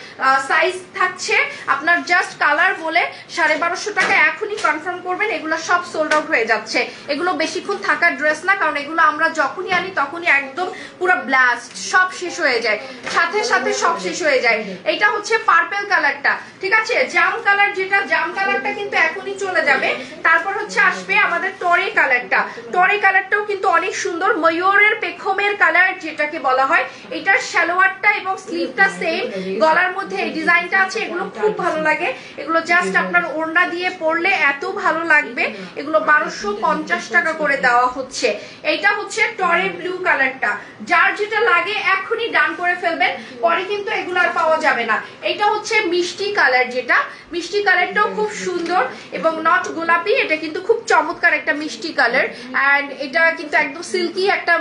সাইজ থাকছে, আপনার জাস্ট কালার বলে 1250 টাকা এখনই কনফার্ম করবেন, এগুলো সব সোল্ড আউট হয়ে যাচ্ছে, এগুলো বেশিক্ষণ থাকার ড্রেস না, কারণ এগুলো আমরা যখনই আনি তখনই একদম পুরো ব্লাস্ট, সব শেষ হয়ে যায়, সাথে সাথে সব শেষ হয়ে যায়। এটা হচ্ছে পার্পল কালারটা, ঠিক আছে, জাম কালার, যেটা জাম কালারটা কিন্তু এখনই চলে যাবে। তারপর হচ্ছে আসবে আমাদের টরি কালারটা, টরি কালারটাও কিন্তু অনেক সুন্দর, ময়ূরের পেখমের কালার যেটাকে বলা হয়। এটার সালোয়ারটা এবং স্লিভটা সেম, গলার মধ্যে এই ডিজাইনটা আছে, এগুলো খুব ভালো লাগে, এগুলো জাস্ট আপনার ওড়না দিয়ে পরলে এত ভালো লাগবে। এগুলো 1250 টাকা করে দেওয়া হচ্ছে। এইটা হচ্ছে টরি ব্লু কালারটা, যার যেটা লাগে এখনই ডান করে ফেলবেন, পরে কিন্তু এগুলো আর পাওয়া যাবে না। এটা হচ্ছে মিষ্টি কালার, যেটা মিষ্টি কালারটাও খুব সুন্দর এবং নট গোলাপি, এটা কিন্তু খুব চমৎকার একটা মিষ্টি কালার, এন্ড এটা কিন্তু একদম সিল্কি একটা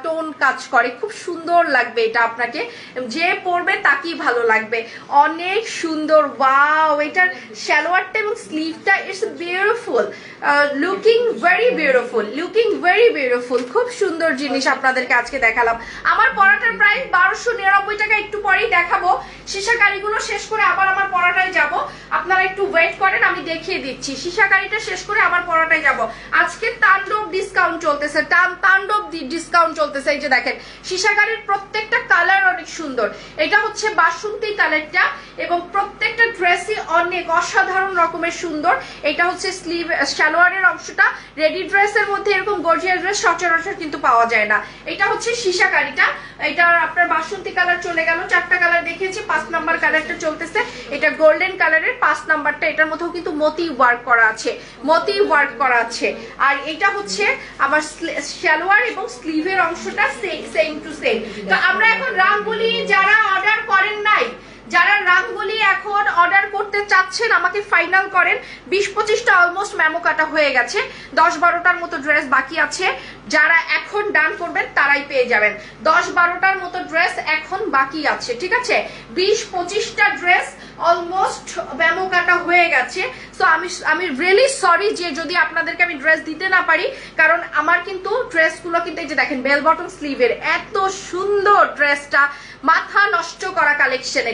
টোন কাজ করে, খুব সুন্দর লাগবে এটা, আপনাকে যে পরবে তাকেই ভালো লাগবে, অনেক সুন্দর। ওয়াও, এটার সালোয়ারটা এবং স্লিভটা it's beautiful, looking very beautiful, looking very beautiful, খুব সুন্দর জিনিস আপনাদেরকে আজকে দেখালাম। আমার পরাটার প্রাইস 1299 টাকা, একটু পরেই দেখাবো, শিশাকারিগুলো শেষ করে আবার আমার পরাটায় যাব, আপনারা একটু ওয়েট করেন, আমি দেখিয়ে দিচ্ছি। শিশাকারিটা শেষ করে আমার পরাটায় যাব। আজকে তাণ্ডব ডিসকাউন্ট চলতেছে, তাণ্ডব ডিসকাউন্ট চলতেছে। এই যে দেখেন শিশাকারির প্রত্যেকটা কালার অনেক সুন্দর, এটা হচ্ছে বাসন্তী কালারটা এবং প্রত্যেকটা ড্রেসই অনেক অসাধারণ রকমের সুন্দর। এটা হচ্ছে স্লিভ সালোয়ারের অংশটা, রেডি ড্রেসের মধ্যে এরকম গর্জিয়াস ড্রেস সচরাচর কিন্তু পাওয়া যায় না। এটা হচ্ছে শিশাকারিটা, এটা আপনার বাসন্তী কালার চলে গেল, 4টা কালার দেখিয়েছি, 5 নাম্বার কালারটা চলতেছে, এটা গোল্ডেন কালারের 5 নাম্বারটা, এটার মধ্যেও কিন্তু মতি ওয়ার্ক করা আছে, মতি ওয়ার্ক করা আছে। আর এটা হচ্ছে আমার সালোয়ার এবং স্লিভের অংশটা সেম টু সেম। তো আমরা এখন রাঙ্গুলি যারা অর্ডার করেন নাই, যারা রাঙ্গুলি এখন অর্ডার করতে চাচ্ছেন আমাকে ফাইনাল করেন। 20-25টা অলমোস্ট মেমো কাটা হয়ে গেছে, 10-12টার মতো ড্রেস বাকি আছে। যারা এখন ডান করবেন তারাই পেয়ে যাবেন। 10-12টার মতো ড্রেস এখন বাকি আছে, ঠিক আছে? 20-25টা ড্রেস অলমোস্ট মেমো কাটা হয়ে গেছে। সো আমি রিয়েলি সরি যে যদি আপনাদেরকে আমি ড্রেস দিতে না পারি, কারণ আমার কিন্তু ড্রেসগুলো কিন্তু এই যে দেখেন বেল বটম স্লিভের, এত সুন্দর ড্রেসটা, মাথা নষ্ট করা কালেকশন।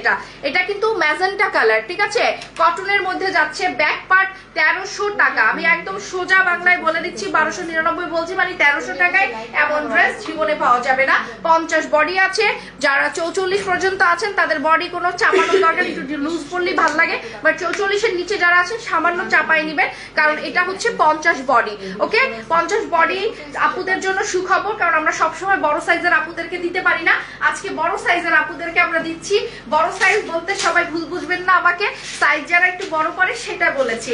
এটা কিন্তু ম্যাজেন্টা কালার, ঠিক আছে? কটনের মধ্যে যাচ্ছে, ব্যাক পার্ট 1300 টাকা। আমি একদম সোজা বাংলায় বলে দিচ্ছি, 1299 বলছি, মানে 1300 টাকায় এমন ড্রেস জীবনে পাওয়া যাবে না। 50 বডি আছে, যারা 44 পর্যন্ত আছেন তাদের বডি কোনো চাপানোর দরকার, একটু লুজ পড়লেই ভালো লাগে, বাট 44-এর নিচে যারা আছেন সামান্য চাপাই নিবেন, কারণ এটা হচ্ছে 50 বডি। ওকে, 50 বডি আপুদের জন্য সুখবর, কারণ আমরা সবসময় বড় সাইজের আপুদেরকে দিতে পারি না। আজকে বড় সাইজের আপুদেরকে আমরা দিচ্ছি। বড় সাইজ বলতে সবাই ভুল বুঝবেন না আমাকে, সাইজ যারা একটু বড় করে সেটা বলেছি।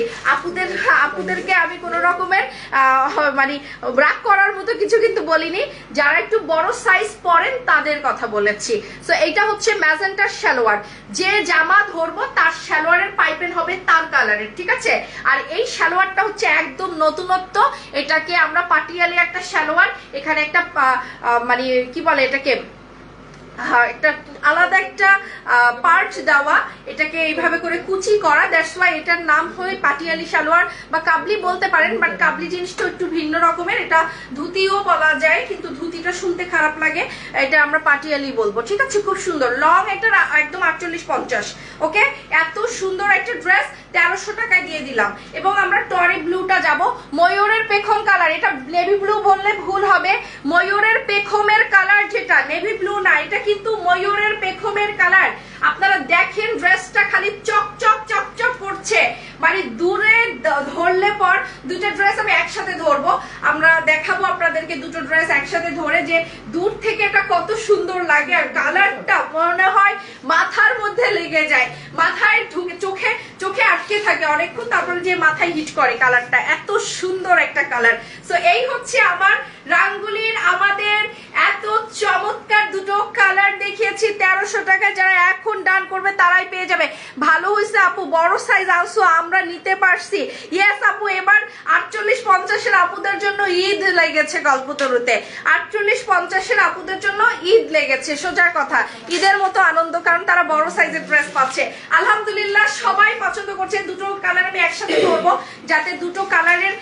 আপুদেরকে আমি কোনো রকমের মানে রাগ করার মতো কিছু কিন্তু বলিনি, যারা একটু বড় সাইজ পরেন তাদের কথা বলেছি। সো এইটা হচ্ছে ম্যাজেন্টার সালোয়ার, যে জামা ধরবো তার সালোয়ারের পাইপেন হবে তার কালারের, ঠিক আছে? আর এই সালোয়ারটা হচ্ছে একদম নতুনত্ব, এটাকে আমরা পাটিয়ালি একটা সালোয়ার, এখানে একটা মানে কি বলে এটাকে, একটা আলাদা একটা পার্ট দেওয়া, এটাকে এইভাবে করে কুচি করা, দ্যাটস ওয়াই এটার নাম হয় পাটিয়ালি সালোয়ার বা কাবলি বলতে পারেন, বাট কাবলি জিনিসটা একটু ভিন্ন রকমের। এটা ধুতিও বলা যায়, কিন্তু ধুতিটা শুনতে খারাপ লাগে, এটা আমরা পাটিয়ালি বলবো, ঠিক আছে? খুব সুন্দর লং, এটা একদম 48-50। ওকে, এত সুন্দর একটা ড্রেস 1300 টাকায় দিয়ে দিলাম। এবং আমরা টরি ব্লুটা যাব, ময়ূরের পেখম কালার, এটা নেভি ব্লু বললে ভুল হবে, ময়ূরের পেখমের কালার যেটা, নেভি ব্লু না, এটা কিন্তু ময়ূরের পেখমের কালার। আপনারা দেখেন ড্রেসটা খালি চকচক চকচক করছে, মানে দূরে ধরলে পর দুটো ড্রেস আমি একসাথে ধরবো, আমরা দেখাবো আপনাদেরকে দুটো ড্রেস একসাথে ধরে যে দূর থেকে এটা কত সুন্দর লাগে, আর কালারটা মনে হয় মাথার মধ্যে লেগে যায়, মাথায় ঢুকে চোখে আটকে থাকে অনেকক্ষণ, তারপরে যে মাথায় হিট করে কালারটা, এত সুন্দর একটা কালার। সো এই হচ্ছে আমার রাঙ্গুলির আমাদের এত চমৎকার দুটো কালার দেখিয়েছি 1300 টাকায়। যারা এখন ডান করবে তারাই পেয়ে যাবে। ভালো হয়েছে আপু বড় সাইজ আনছো, আমরা নিতে পারছি। ইয়েস আপু, এবার 48-50-এর আপুদের জন্য ঈদ লেগেছে কল্পতরুতে, 48-50-এর আপুদের জন্য ঈদ লেগেছে, সোজা কথা, ঈদের মতো আনন্দ, কারণ তারা বড় সাইজের ড্রেস পাচ্ছে। আলহামদুলিল্লাহ সবাই পছন্দ করছে। দুটো কালার আমি একসাথে করবো যাতে দুটো কালারের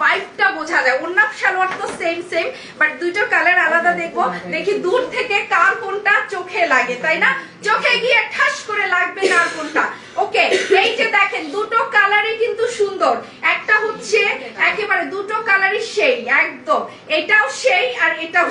ভাইবটা বোঝা যায়। অন্য সালোয়ার তো সেম, বাট দুটো কালার আলাদা দেখবো, দেখি দূর থেকে কার কোনটা চোখে লাগে, তাই না? চোখে গিয়ে ঠাস করে লাগবে কার কোনটা। ওকে, এই যে দেখেন দুটো কালারই কিন্তু সুন্দর, একটা হচ্ছে একেবারে দুটো কালারই সেই, একদম এটাও সেই আর এটাও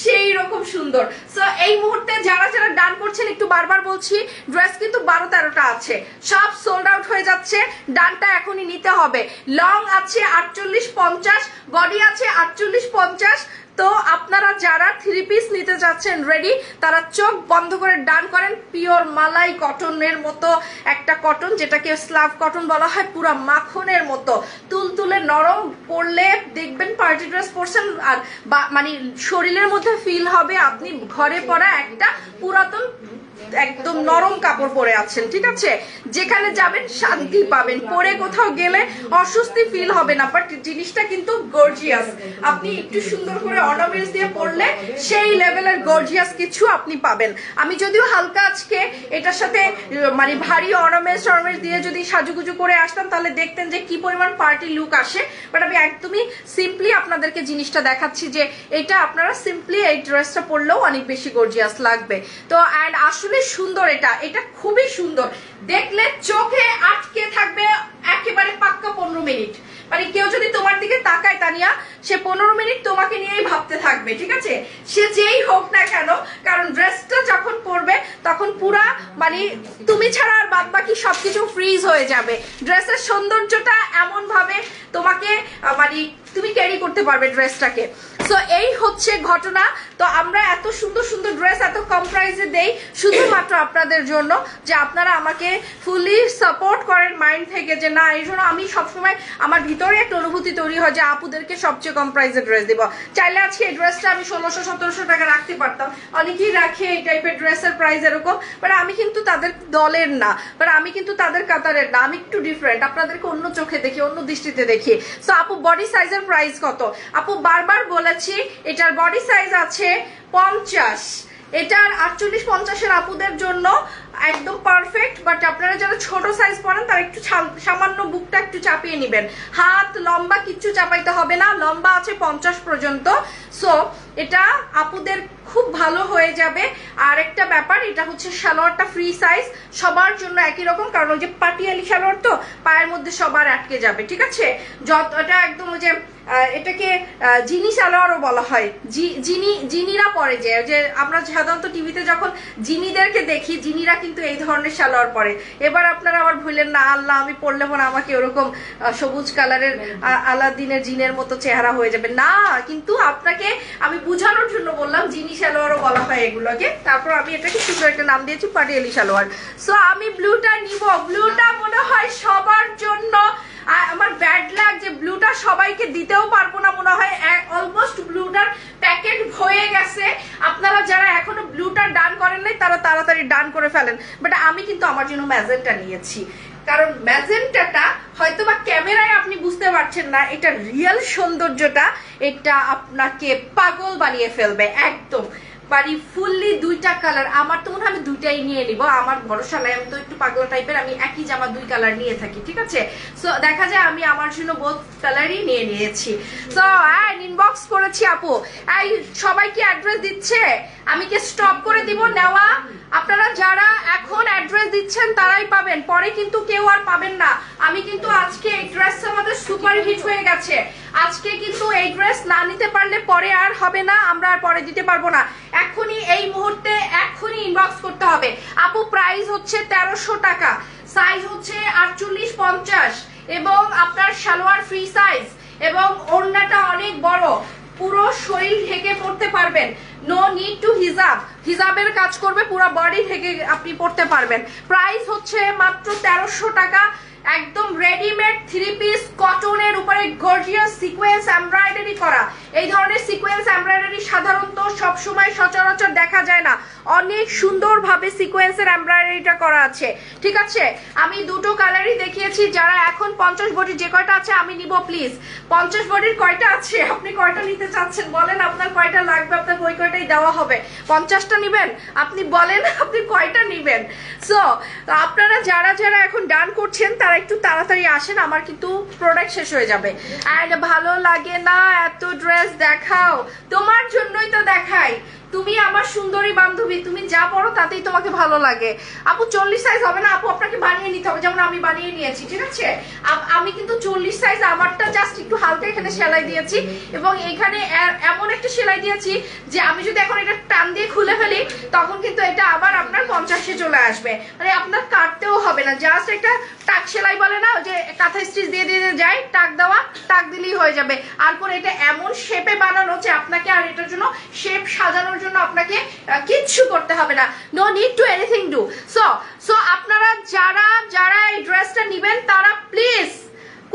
সেই রকম সুন্দর। সো এই মুহূর্তে যারা ডান করছেন, একটু বারবার বলছি, ড্রেস কিন্তু 12-13টা আছে, সব সোল্ড আউট হয়ে যাচ্ছে, ডানটা এখনই নিতে হবে। লং আছে 48-50, বডি আছে 48-50। তো আপনারা যারা 3 পিস নিতে যাচ্ছেন রেডি, তারা চোখ বন্ধ করে ডান করেন। পিওর মালাই কটনের মতো একটা কটন, যেটাকে স্লাভ কটন বলা হয়, পুরো মাখনের মতো তুলতুলে নরম, পরলে দেখবেন পার্টি ড্রেস পরছেন, আর মানে শরীরের মধ্যে ফিল হবে আপনি ঘরে পরা একটা পুরাতন একদম নরম কাপড় পরে আছেন, ঠিক আছে? যেখানে যাবেন শান্তি পাবেন, পরে কোথাও গেলে অস্বস্তি ফিল হবে না, বাট জিনিসটা কিন্তু গর্জিয়াস। আপনি একটু সুন্দর করে অর্নামেন্টস দিয়ে পরলে সেই লেভেলের গর্জিয়াস কিছু আপনি পাবেন। আমি যদিও হালকা আজকে এটার সাথে মানে ভারী অর্নামেন্টস দিয়ে যদি সাজুগুজু করে আসতাম, তাহলে দেখতেন যে কি পরিমাণ পার্টি লুক আসে, বাট আমি একদমই সিম্পলি আপনাদেরকে জিনিসটা দেখাচ্ছি যে এটা আপনারা সিম্পলি এই ড্রেসটা পরলেও অনেক বেশি গর্জিয়াস লাগবে। তো অ্যান্ড আসলে সুন্দর, এটা খুবই সুন্দর, দেখলে চোখে আটকে থাকবে একেবারে পাক্কা 15 মিনিট। মানে কেউ যদি তোমার দিকে তাকায় তানিয়া, সে 15 মিনিট তোমাকে নিয়েই ভাবতে থাকবে, ঠিক আছে? সে যেই হোক না কেন, কারণ ড্রেসটা যখন পরবে তখন পুরা মানে তুমি ছাড়া আর বাদ বাকি সবকিছু ফ্রিজ হয়ে যাবে। ড্রেসের সৌন্দর্যটা এমন ভাবে তোমাকে মানে তুমি ক্যারি করতে পারবে ড্রেসটাকে। সো এই হচ্ছে ঘটনা। তো আমরা এত সুন্দর সুন্দর ড্রেস এত কম প্রাইসে দেই শুধুমাত্র আপনাদের জন্য, যে আপনারা আমাকে ফুলি সাপোর্ট করেন মাইন্ড থেকে, যে না এই জন্য আমি সবসময় আমার ভিতরে একটা অনুভূতি তৈরি হয় যে আপুদেরকে সবচেয়ে কম প্রাইসে ড্রেস দিব। চাইলে আজকে এই ড্রেসটা আমি 1600-1700 টাকা রাখতে পারতাম, অনেকেই রাখে এই টাইপের ড্রেসের প্রাইস এরকম, বাট আমি কিন্তু তাদের দলের না, বাট আমি কিন্তু তাদের কাতারের না, আমি একটু ডিফারেন্ট, আপনাদেরকে অন্য চোখে দেখি, অন্য দৃষ্টিতে দেখি। সো আপু বডি সাইজের প্রাইস কত? আপু বারবার বলেছি এটার বডি সাইজ আছে 50, এটার 48-50 আপুদের জন্য একদম পারফেক্ট। বাট আপনারা যারা ছোট সাইজ পরেন তারা একটু সামান্য বুকটা একটু চাপিয়ে নেবেন, হাত লম্বা কিচ্ছু চাপাইতে হবে না, লম্বা আছে 50 পর্যন্ত। সো এটা আপুদের খুব ভালো হয়ে যাবে। আর একটা ব্যাপার, এটা হচ্ছে সালোয়ারটা ফ্রি সাইজ, সবার জন্য একই রকম, কারণ ওই যে পাটিয়ালি সালোয়ার তো পায়ের মধ্যে সবার আটকে যাবে, ঠিক আছে? এটা একদম ওই যে এটাকে জিনি সালোয়ারও বলা হয়, জিনিরা পরে, যে আমরা সাধারণত টিভিতে যখন জিনিদেরকে দেখি, জিনিরা কিন্তু এই ধরনের সালোয়ার পরে। এবার আপনারা আবার ভুলেন না, আল্লাহ আমি পরলে মনে আমাকে ওরকম সবুজ কালারের আলাদিনের জিনের মতো চেহারা হয়ে যাবে না, কিন্তু আপনাকে আমি বুঝানোর জন্য বললাম জিনি সালোয়ারও বলা হয় এগুলোকে। তারপর আমি এটাকে সুন্দর একটা নাম দিয়েছি পাটিয়ালি সালোয়ার। সো আমি ব্লুটা নিব, ব্লুটা মনে হয় সবার জন্য। আমার ব্যাড লাগ যে ব্লুটা সবাইকে দিতেও পারবো না, মনে হয় অলমোস্ট ব্লুটার প্যাকেট হয়ে গেছে। আপনারা যারা এখনো ব্লুটা ডান করেন নাই তারা তাড়াতাড়ি ডান করে ফেলেন। বাট আমি কিন্তু আমার জন্য ম্যাজেন্টা নিয়েছি, কারণ ম্যাজেন্টাটা হয়তো বা ক্যামেরায় আপনি বুঝতে পারছেন না, এটা রিয়েল সৌন্দর্যটা এটা আপনাকে পাগল বানিয়ে ফেলবে একদম। বাড়ি ফুললি দুইটা কালার, আমার তো মনে হয় আমি দুইটাই নিয়ে নিব, আমার ভরসা নাই, আমি তো একটু পাগলা টাইপের, আমি একই জামা দুই কালার নিয়ে থাকি, ঠিক আছে? সো দেখা যায় আমি আমার জন্য বোথ কালারই নিয়ে নিয়েছি। সো ইনবক্স করেছি আপু, এই সবাই কি অ্যাড্রেস দিচ্ছে? আমি কি স্টপ করে দিব নেওয়া? আপনারা যারা এখন অ্যাড্রেস দিচ্ছেন তারাই পাবেন, পরে কিন্তু কেউ আর পাবেন না। আমি কিন্তু আজকে এই ড্রেস আমাদের সুপার হিট হয়ে গেছে, আজকে কিন্তু এই ড্রেস না নিতে পারলে পরে আর হবে না, আমরা আর পরে দিতে পারবো না। এখনই এই মুহূর্তে এখনই ইনবক্স করতে হবে। আপু প্রাইস হচ্ছে 1300 টাকা, সাইজ হচ্ছে 48-50 এবং আপনার সালোয়ার ফ্রি সাইজ এবং ওড়নাটা অনেক বড়, পুরো শরীর ঢেকে পড়তে পারবেন, নো নিড টু হিজাব, হিজাবের কাজ করবে, পুরো বডি থেকে আপনি পড়তে পারবেন। প্রাইস হচ্ছে মাত্র 1300 টাকা, একদম রেডিমেড 3 পিস কটনের উপরে গর্জিয়াস সিকোয়েন্স এমব্রয়ডারি করা। এই ধরনের সিকোয়েন্স এমব্রয়ডারি সাধারণত সবসময় সচরাচর দেখা যায় না, অনেক সুন্দরভাবে সিকোয়েন্সের এমব্রয়ডারিটা করা আছে, ঠিক আছে? আমি দুটো কালারই দেখিয়েছি, যারা এখন 50 বডির যে কয়টা আছে আমি নিব প্লিজ। 50 বডির কয়টা আছে, আপনি কয়টা নিতে চাচ্ছেন বলেন, আপনার কয়টা লাগবে, আপনার ওই কয়টাই দেওয়া হবে। 50টা নিবেন আপনি, বলেন আপনি কয়টা নিবেন। সো আপনারা যারা যারা এখন ডান করছেন তারা একটু তাড়াতাড়ি আসেন, আমার কিন্তু প্রোডাক্ট শেষ হয়ে যাবে। এন্ড ভালো লাগে না এত ড্রেস দেখাও, তোমার জন্যই তো দেখাই, তুমি আমার সুন্দরী বান্ধবী, তুমি যা পড়ো তাতেই তোমাকে ভালো লাগে। আপু 40 সাইজ হবে না আপু, আপনাকে বানিয়ে নিতে হবে, যেমন আমি বানিয়ে নিয়েছি, ঠিক আছে? আমি কিন্তু 40 সাইজ, আমারটা জাস্ট একটু হালকা এখানে সেলাই দিয়েছি এবং এখানে এমন একটা সেলাই দিয়েছি যে আমি যদি এখন এটা টান দিয়ে খুলে ফেলি তখন কিন্তু এটা আবার আপনার 50-এ চলে আসবে, মানে আপনার কাটতেও হবে না, জাস্ট একটা টাক সেলাই বলে না, যে কাঁথা স্টিচ দিয়ে দিয়ে যায়, টাক দেওয়া, টাক দিলেই হয়ে যাবে। আর পরে এটা এমন শেপে বানানো যে আপনাকে আর এটার জন্য শেপ সাজানোর জন্য আপনাকে কিচ্ছু করতে হবে না, no need to anything do. So আপনারা যারা যারা এই ড্রেসটা নেবেন তারা প্লিজ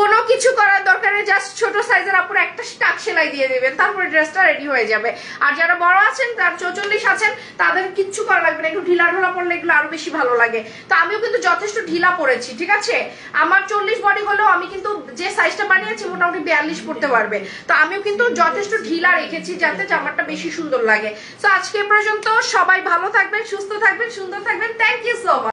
কোনো কিছু করার দরকার নেই, জাস্ট ছোট সাইজের আপনারা একটা টাক সেলাই দিয়ে দেবেন, তারপরে ড্রেসটা রেডি হয়ে যাবে। আর যারা বড় আছেন, তার 44 আছেন, তাদের কিচ্ছু করা লাগবে না, একটু ঢিলা ঢোলা পড়লে এগুলো আরো বেশি ভালো লাগে। তো আমিও কিন্তু যথেষ্ট ঢিলা পড়েছি, ঠিক আছে? আমার 40 বডি হলেও আমি কিন্তু যে সাইজটা বানিয়েছি মোটামুটি 42 পড়তে পারবে, তো আমিও কিন্তু যথেষ্ট ঢিলা রেখেছি যাতে জামাটা বেশি সুন্দর লাগে। তো আজকে পর্যন্ত সবাই ভালো থাকবেন, সুস্থ থাকবেন, সুন্দর থাকবেন। Thank you so much.